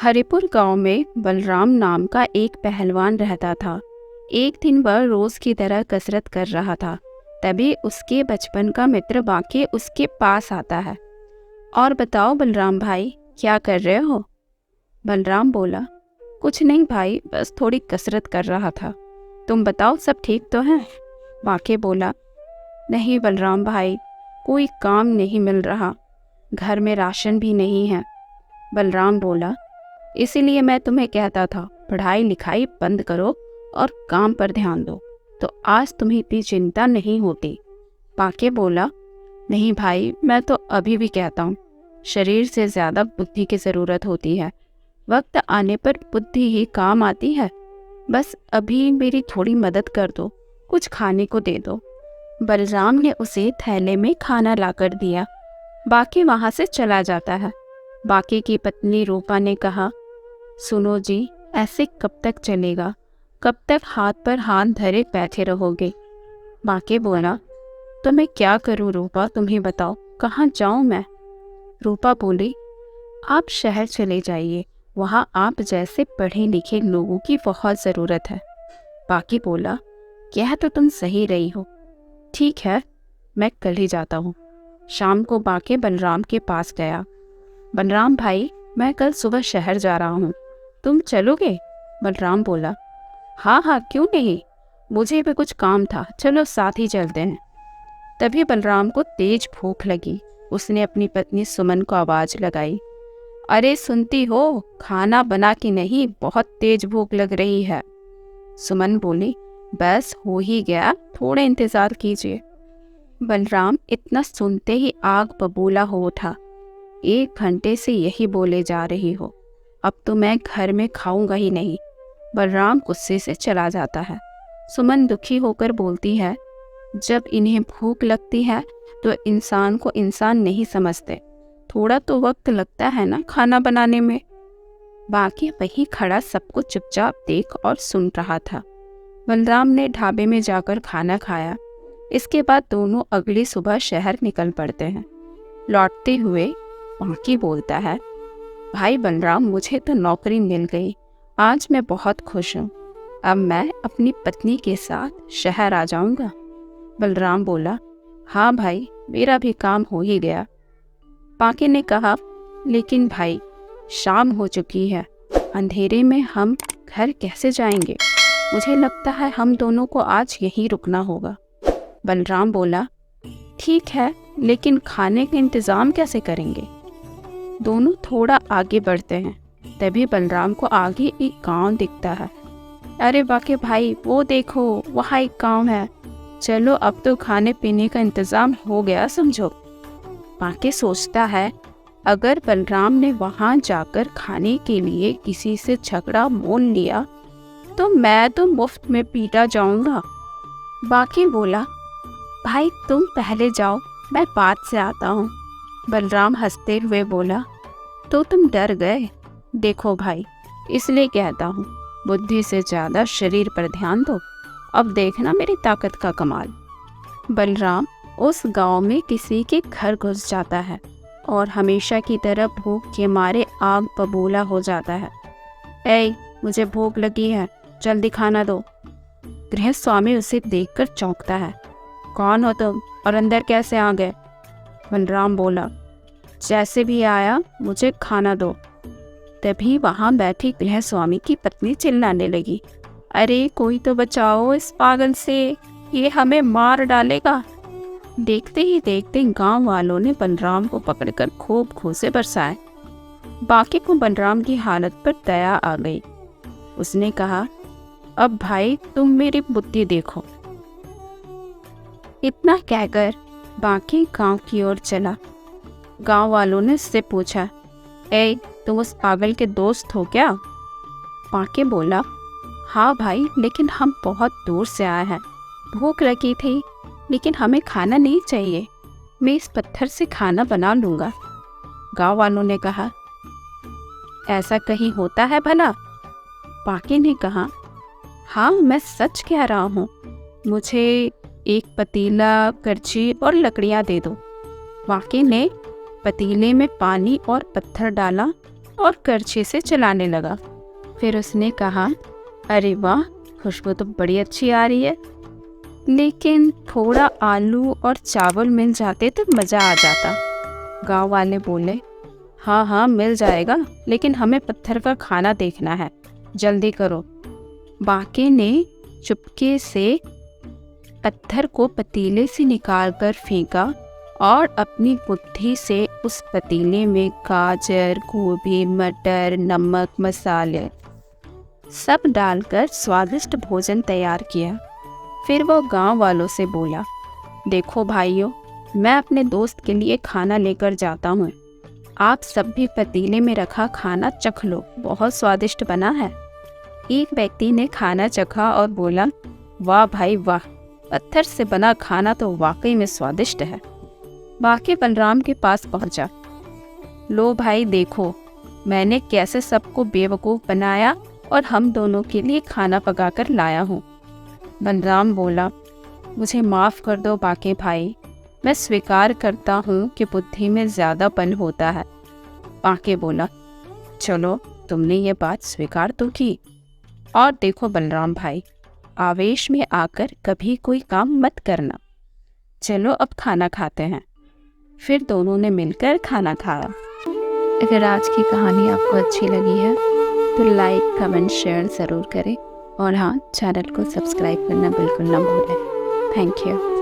हरिपुर गांव में बलराम नाम का एक पहलवान रहता था। एक दिन वह रोज की तरह कसरत कर रहा था। तभी उसके बचपन का मित्र बाकी उसके पास आता है। और बताओ बलराम भाई, क्या कर रहे हो? बलराम बोला, कुछ नहीं भाई, बस थोड़ी कसरत कर रहा था। तुम बताओ, सब ठीक तो है? बाकी बोला, नहीं बलराम भाई, कोई काम नहीं मिल रहा, घर में राशन भी नहीं है। बलराम बोला, इसीलिए मैं तुम्हें कहता था, पढ़ाई लिखाई बंद करो और काम पर ध्यान दो, तो आज तुम्हें इतनी चिंता नहीं होती। बाके बोला, नहीं भाई, मैं तो अभी भी कहता हूँ, शरीर से ज़्यादा बुद्धि की ज़रूरत होती है। वक्त आने पर बुद्धि ही काम आती है। बस अभी मेरी थोड़ी मदद कर दो, कुछ खाने को दे दो। बलराम ने उसे थैले में खाना लाकर दिया। बाकी वहाँ से चला जाता है। बाकी की पत्नी रूपा ने कहा, सुनो जी, ऐसे कब तक चलेगा? कब तक हाथ पर हाथ धरे बैठे रहोगे? बाकी बोला, तो मैं क्या करूं रूपा, तुम ही बताओ, कहाँ जाऊं मैं? रूपा बोली, आप शहर चले जाइए, वहाँ आप जैसे पढ़े लिखे लोगों की बहुत ज़रूरत है। बाकी बोला, यह तो तुम सही रही हो, ठीक है, मैं कल ही जाता हूँ। शाम को बाकी बलराम के पास गया। बलराम भाई, मैं कल सुबह शहर जा रहा हूँ, तुम चलोगे? बलराम बोला, हाँ हाँ, क्यों नहीं, मुझे भी कुछ काम था, चलो साथ ही चलते हैं। तभी बलराम को तेज भूख लगी। उसने अपनी पत्नी सुमन को आवाज़ लगाई, अरे सुनती हो, खाना बना कि नहीं, बहुत तेज भूख लग रही है। सुमन बोली, बस हो ही गया, थोड़े इंतज़ार कीजिए। बलराम इतना सुनते ही आग बबूला हो उठा, 1 घंटे से यही बोले जा रही हो, अब तो मैं घर में खाऊंगा ही नहीं। बलराम गुस्से से चला जाता है। सुमन दुखी होकर बोलती है, जब इन्हें भूख लगती है तो इंसान को इंसान नहीं समझते, थोड़ा तो वक्त लगता है ना खाना बनाने में। बाकी वहीं खड़ा सब कुछ चुपचाप देख और सुन रहा था। बलराम ने ढाबे में जाकर खाना खाया। इसके बाद दोनों अगली सुबह शहर निकल पड़ते हैं। लौटते हुए बाकी बोलता है, भाई बलराम, मुझे तो नौकरी मिल गई, आज मैं बहुत खुश हूँ। अब मैं अपनी पत्नी के साथ शहर आ जाऊँगा। बलराम बोला, हाँ भाई, मेरा भी काम हो ही गया। बाकी ने कहा, लेकिन भाई, शाम हो चुकी है, अंधेरे में हम घर कैसे जाएंगे? मुझे लगता है हम दोनों को आज यहीं रुकना होगा। बलराम बोला, ठीक है, लेकिन खाने का इंतज़ाम कैसे करेंगे? दोनों थोड़ा आगे बढ़ते हैं। तभी बलराम को आगे एक गांव दिखता है। अरे बाकी भाई, वो देखो, वहाँ एक गांव है, चलो अब तो खाने पीने का इंतज़ाम हो गया समझो। बाकी सोचता है, अगर बलराम ने वहाँ जाकर खाने के लिए किसी से झगड़ा मोल लिया तो मैं तो मुफ्त में पीटा जाऊँगा। बाकी बोला, भाई तुम पहले जाओ, मैं बाद से आता हूँ। बलराम हंसते हुए बोला, तो तुम डर गए? देखो भाई, इसलिए कहता हूँ, बुद्धि से ज़्यादा शरीर पर ध्यान दो, अब देखना मेरी ताकत का कमाल। बलराम उस गांव में किसी के घर घुस जाता है और हमेशा की तरह भूख के मारे आग बबूला हो जाता है। ऐ, मुझे भूख लगी है, जल्दी खाना दो। गृह स्वामी उसे देखकर चौंकता है, कौन हो तुम और अंदर कैसे आ गए? बलराम बोला, जैसे भी आया, मुझे खाना दो। तभी वहाँ बैठी गृह स्वामी की पत्नी चिल्लाने लगी, अरे कोई तो बचाओ इस पागल से, ये हमें मार डालेगा। देखते ही देखते गांव वालों ने बलराम को पकड़कर खूब घूंसे बरसाए। बाकी को बलराम की हालत पर दया आ गई। उसने कहा, अब भाई तुम मेरी बुद्धि देखो। इतना कहकर बाकी गांव की ओर चला। गांव वालों ने उससे पूछा, ए, तुम उस पागल के दोस्त हो क्या? बाकी बोला, हाँ भाई, लेकिन हम बहुत दूर से आए हैं, भूख लगी थी, लेकिन हमें खाना नहीं चाहिए, मैं इस पत्थर से खाना बना लूँगा। गांव वालों ने कहा, ऐसा कहीं होता है भला? बाकी ने कहा, हाँ मैं सच कह रहा हूँ, मुझे एक पतीला, करछी और लकड़ियाँ दे दो। बाकी ने पतीले में पानी और पत्थर डाला और करछे से चलाने लगा। फिर उसने कहा, अरे वाह, खुशबू तो बड़ी अच्छी आ रही है, लेकिन थोड़ा आलू और चावल मिल जाते तो मज़ा आ जाता। गांव वाले बोले, हाँ हाँ मिल जाएगा, लेकिन हमें पत्थर का खाना देखना है, जल्दी करो। बाके ने चुपके से पत्थर को पतीले से निकालकर फेंका और अपनी बुद्धि से उस पतीले में गाजर, गोभी, मटर, नमक, मसाले सब डालकर स्वादिष्ट भोजन तैयार किया। फिर वो गांव वालों से बोला, देखो भाइयों, मैं अपने दोस्त के लिए खाना लेकर जाता हूँ, आप सब भी पतीले में रखा खाना चख लो, बहुत स्वादिष्ट बना है। एक व्यक्ति ने खाना चखा और बोला, वाह भाई वाह, पत्थर से बना खाना तो वाकई में स्वादिष्ट है। बाके बलराम के पास पहुंचा, लो भाई देखो, मैंने कैसे सबको बेवकूफ़ बनाया और हम दोनों के लिए खाना पकाकर लाया हूँ। बलराम बोला, मुझे माफ़ कर दो बाके भाई, मैं स्वीकार करता हूँ कि बुद्धि में ज़्यादापन होता है। बाके बोला, चलो तुमने ये बात स्वीकार तो की। और देखो बलराम भाई, आवेश में आकर कभी कोई काम मत करना। चलो अब खाना खाते हैं। फिर दोनों ने मिलकर खाना खाया। अगर आज की कहानी आपको अच्छी लगी है तो लाइक, कमेंट, शेयर ज़रूर करें और हाँ, चैनल को सब्सक्राइब करना बिल्कुल ना भूलें। Thank you.